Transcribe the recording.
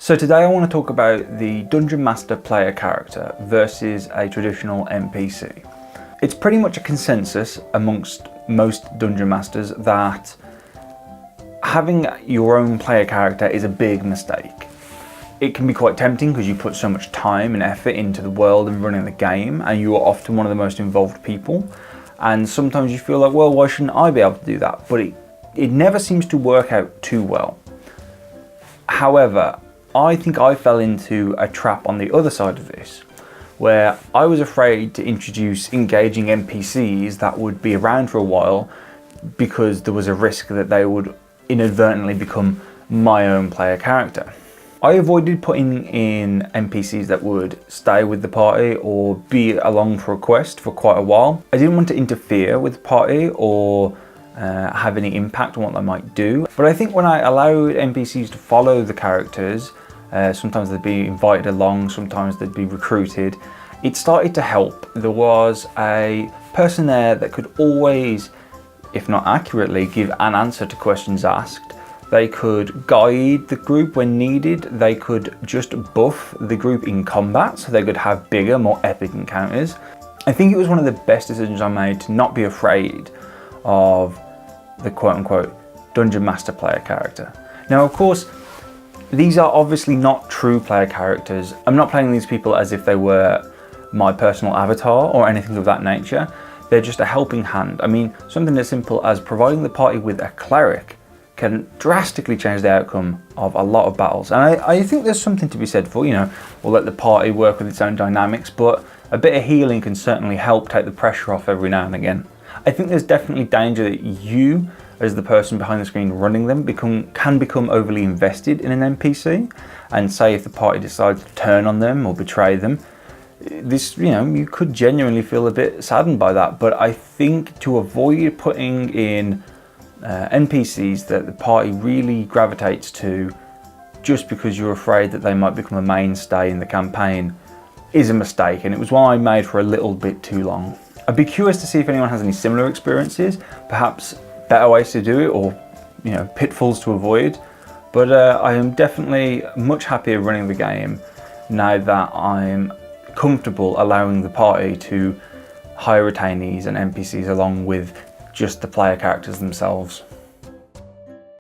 So today I want to talk about the Dungeon Master player character versus a traditional NPC. It's pretty much a consensus amongst most Dungeon Masters that having your own player character is a big mistake. It can be quite tempting because you put so much time and effort into the world and running the game, and you are often one of the most involved people. And sometimes you feel like, well, why shouldn't I be able to do that? But it never seems to work out too well. However, I think I fell into a trap on the other side of this, where I was afraid to introduce engaging NPCs that would be around for a while because there was a risk that they would inadvertently become my own player character. I avoided putting in NPCs that would stay with the party or be along for a quest for quite a while. I didn't want to interfere with the party or have any impact on what they might do. But I think when I allowed NPCs to follow the characters, sometimes they'd be invited along, sometimes they'd be recruited, it started to help. There was a person there that could always, if not accurately, give an answer to questions asked. They could guide the group when needed. They could just buff the group in combat so they could have bigger, more epic encounters. I think it was one of the best decisions I made to not be afraid of the quote-unquote Dungeon Master player character. Now, of course, these are obviously not true player characters. I'm not playing these people as if they were my personal avatar or anything of that nature. They're just a helping hand. I mean, something as simple as providing the party with a cleric can drastically change the outcome of a lot of battles. And I think there's something to be said for, we'll let the party work with its own dynamics, but a bit of healing can certainly help take the pressure off every now and again. I think there's definitely danger that you, as the person behind the screen running them, can become overly invested in an NPC, and say if the party decides to turn on them or betray them, you could genuinely feel a bit saddened by that. But I think to avoid putting in NPCs that the party really gravitates to just because you're afraid that they might become a mainstay in the campaign is a mistake, and it was one I made for a little bit too long. I'd be curious to see if anyone has any similar experiences, perhaps better ways to do it or pitfalls to avoid. But I am definitely much happier running the game now that I'm comfortable allowing the party to hire retainees and NPCs along with just the player characters themselves.